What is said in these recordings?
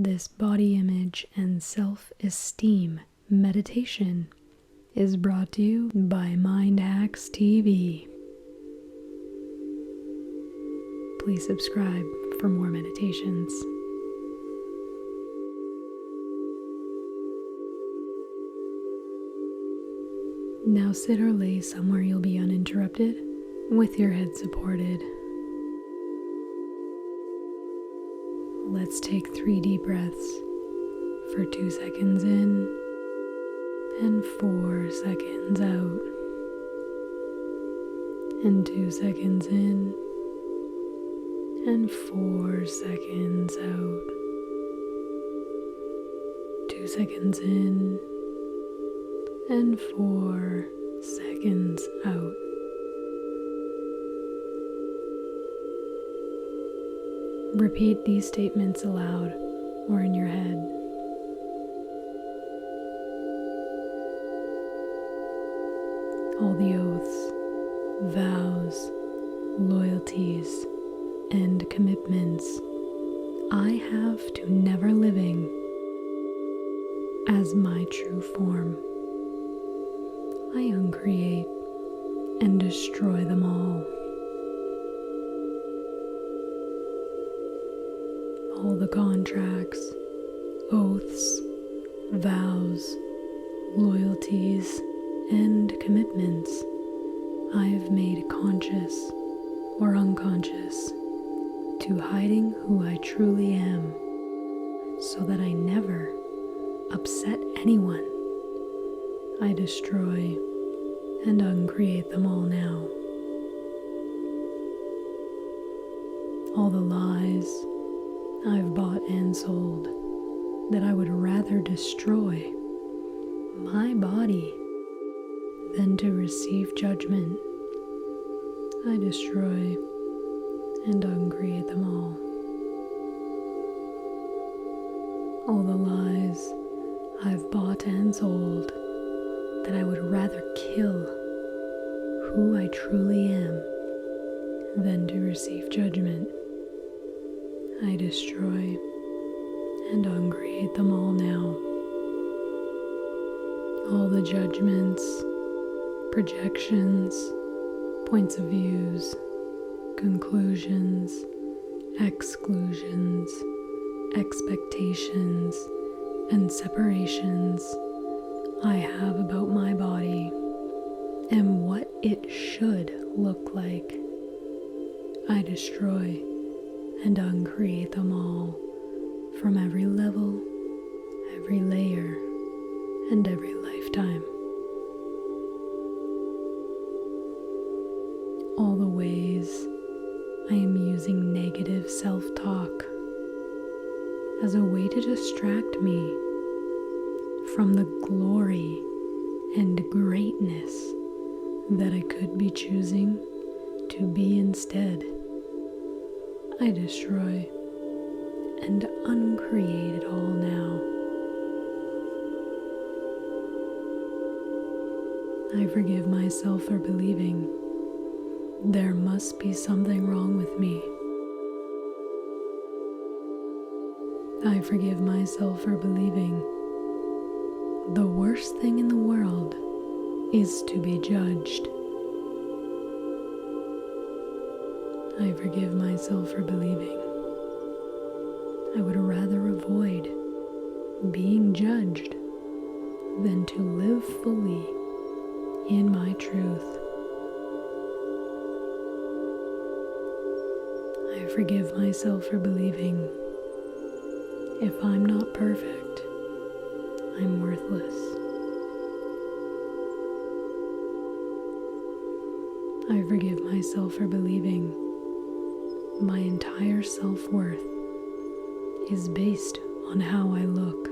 This body image and self-esteem meditation is brought to you by Mind Hacks TV. Please subscribe for more meditations. Now sit or lay somewhere you'll be uninterrupted with your head supported. Let's take 3 deep breaths for 2 seconds in and 4 seconds out. And 2 seconds in and 4 seconds out. 2 seconds in and 4 seconds out. Repeat these statements aloud or in your head. All the oaths, vows, loyalties, and commitments I have to never living as my true form, I uncreate and destroy them all. All the contracts, oaths, vows, loyalties, and commitments I have made conscious or unconscious to hiding who I truly am, so that I never upset anyone, I destroy and uncreate them all now. All the lies I've bought and sold that I would rather destroy my body than to receive judgment, I destroy and uncreate them all. All the lies I've bought and sold that I would rather kill who I truly am than to receive judgment, I destroy and uncreate them all now. All the judgments, projections, points of views, conclusions, exclusions, expectations, and separations I have about my body and what it should look like, I destroy and uncreate them all from every level, every layer, and every lifetime. All the ways I am using negative self-talk as a way to distract me from the glory and greatness that I could be choosing to be instead, I destroy and uncreate it all now. I forgive myself for believing there must be something wrong with me. I forgive myself for believing the worst thing in the world is to be judged. I forgive myself for believing I would rather avoid being judged than to live fully in my truth. I forgive myself for believing if I'm not perfect, I'm worthless. I forgive myself for believing my entire self-worth is based on how I look.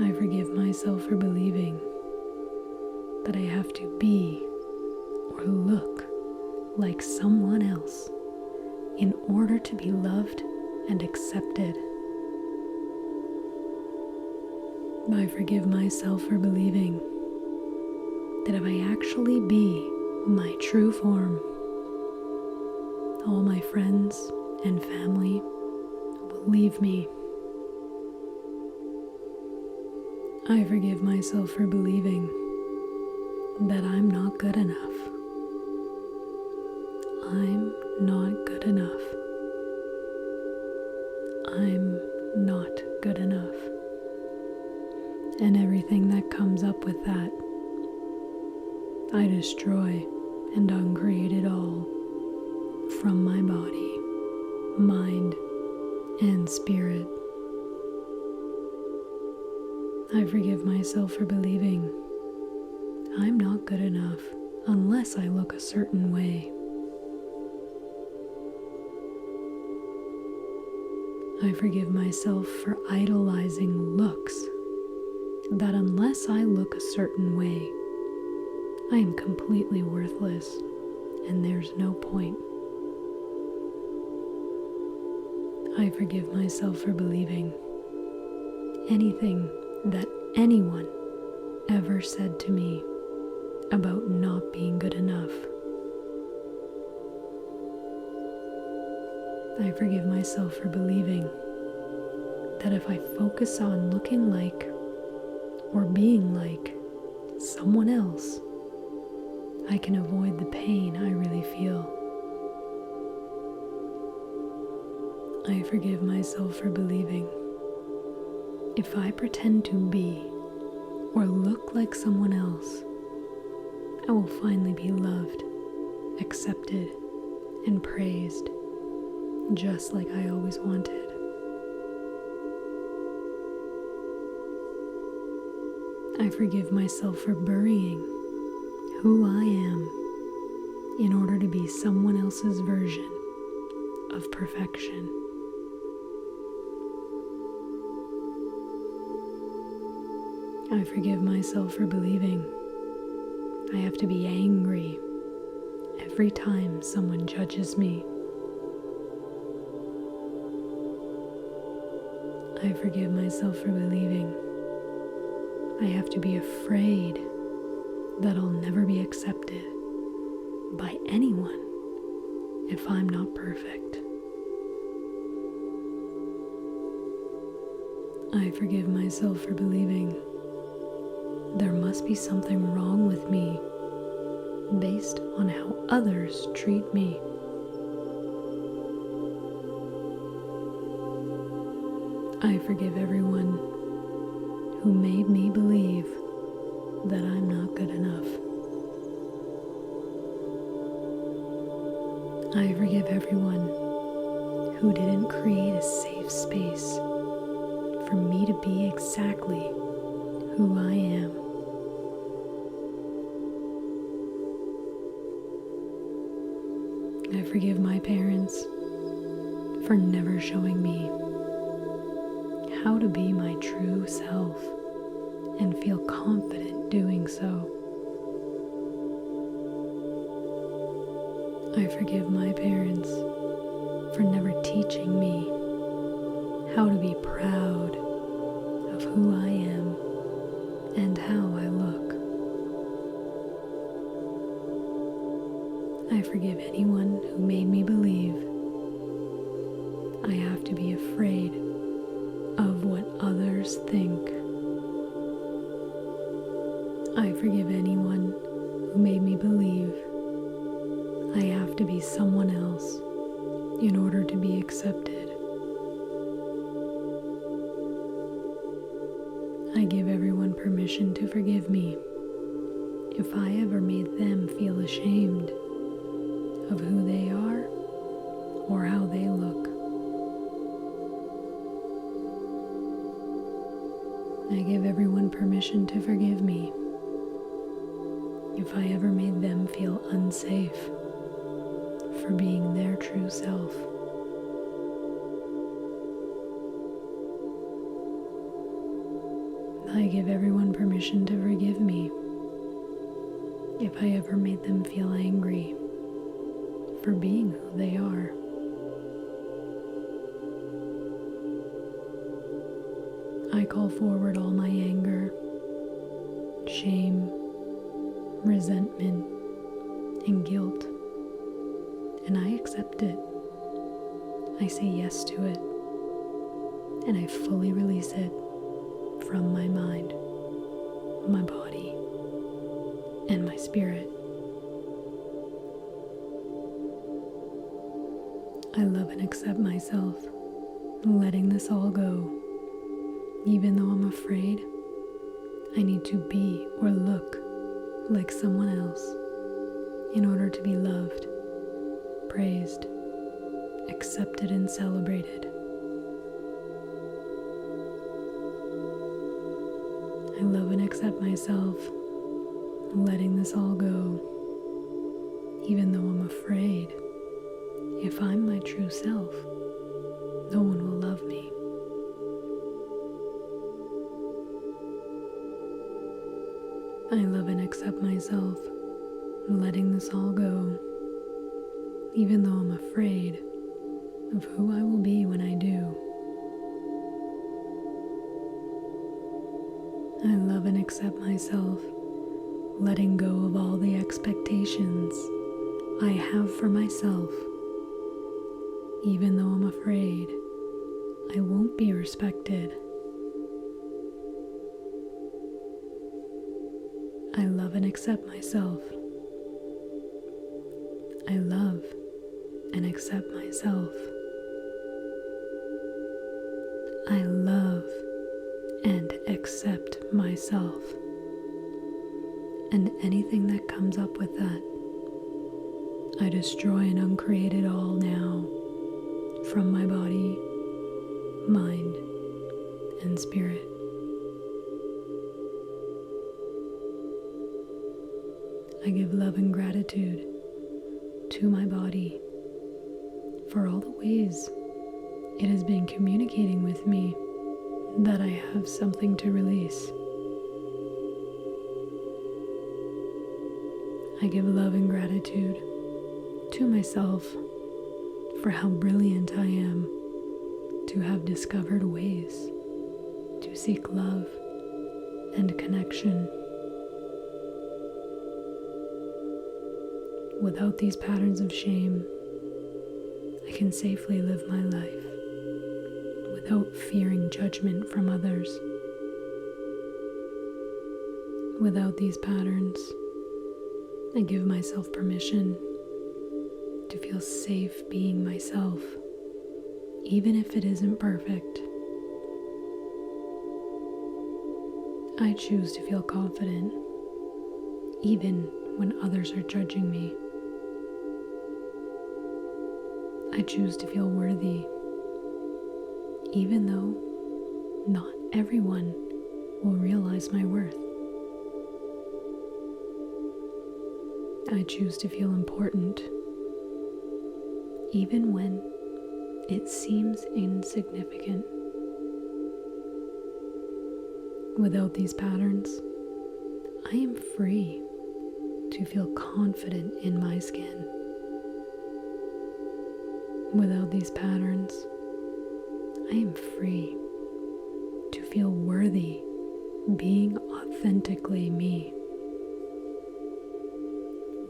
I forgive myself for believing that I have to be or look like someone else in order to be loved and accepted. I forgive myself for believing that if I actually be my true form, all my friends and family will leave me. I forgive myself for believing that I'm not good enough. I'm not good enough. I'm not good enough. And everything that comes up with that, I destroy and uncreate it all from my body, mind, and spirit. I forgive myself for believing I'm not good enough unless I look a certain way. I forgive myself for idolizing looks that unless I look a certain way, I am completely worthless and there's no point. I forgive myself for believing anything that anyone ever said to me about not being good enough. I forgive myself for believing that if I focus on looking like or being like someone else, I can avoid the pain I really feel. I forgive myself for believing if I pretend to be or look like someone else, I will finally be loved, accepted, and praised, just like I always wanted. I forgive myself for burying who I am in order to be someone else's version of perfection. I forgive myself for believing I have to be angry every time someone judges me. I forgive myself for believing I have to be afraid that I'll never be accepted by anyone if I'm not perfect. I forgive myself for believing there must be something wrong with me based on how others treat me. I forgive everyone who made me believe that I'm not good enough. I forgive everyone who didn't create a safe space for me to be exactly who I am. I forgive my parents for never showing me how to be my true self and feel confident doing so. I forgive my parents for never teaching me how to be proud of who I am and how I look. I forgive anyone who made me believe I have to be afraid of what others think. I forgive anyone who made me believe I have to be someone else in order to be accepted. I give everyone permission to forgive me if I ever made them feel ashamed of who they are or how they look. I give everyone permission to forgive me if I ever made them feel unsafe for being their true self. I give everyone permission to forgive me if I ever made them feel angry for being who they are. I call forward all my anger, shame, resentment, and guilt, and I accept it. I say yes to it, and I fully release it from my mind, my body, and my spirit. I love and accept myself, letting this all go. Even though I'm afraid, I need to be or look like someone else in order to be loved, praised, accepted, and celebrated. I love and accept myself, letting this all go. Even though I'm afraid, if I'm my true self, no one will love me. I love and accept myself, letting this all go, even though I'm afraid of who I will be when I do. I love and accept myself, letting go of all the expectations I have for myself. Even though I'm afraid, I won't be respected. I love and accept myself. I love and accept myself. I love and accept myself. And anything that comes up with that, I destroy and uncreate it all now from my body, mind, and spirit. I give love and gratitude to my body for all the ways it has been communicating with me that I have something to release. I give love and gratitude to myself for how brilliant I am to have discovered ways to seek love and connection. Without these patterns of shame, I can safely live my life without fearing judgment from others. Without these patterns, I give myself permission to feel safe being myself, even if it isn't perfect. I choose to feel confident, even when others are judging me. I choose to feel worthy, even though not everyone will realize my worth. I choose to feel important, even when it seems insignificant. Without these patterns, I am free to feel confident in my skin. Without these patterns, I am free to feel worthy being authentically me.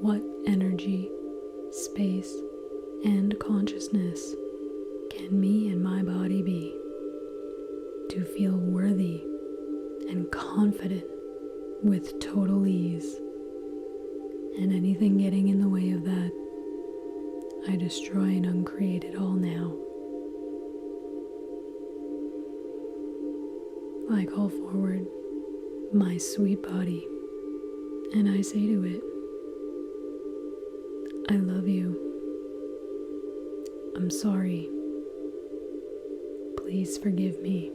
What energy, space, and consciousness can me and my body be to feel worthy and confident with total ease? And anything getting in the way of that, I destroy and uncreate it all now. I call forward my sweet body, and I say to it, I love you. I'm sorry. Please forgive me.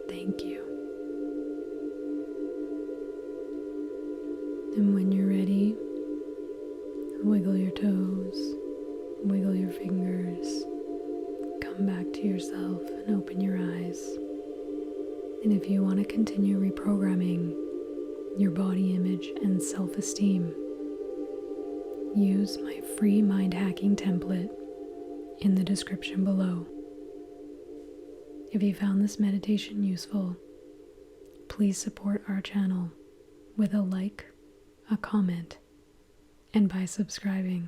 Thank you. And when you're ready, wiggle your toes, wiggle your fingers, come back to yourself and open your eyes. And if you want to continue reprogramming your body image and self-esteem, use my free mind hacking template in the description below. If you found this meditation useful, please support our channel with a like, a comment, and by subscribing.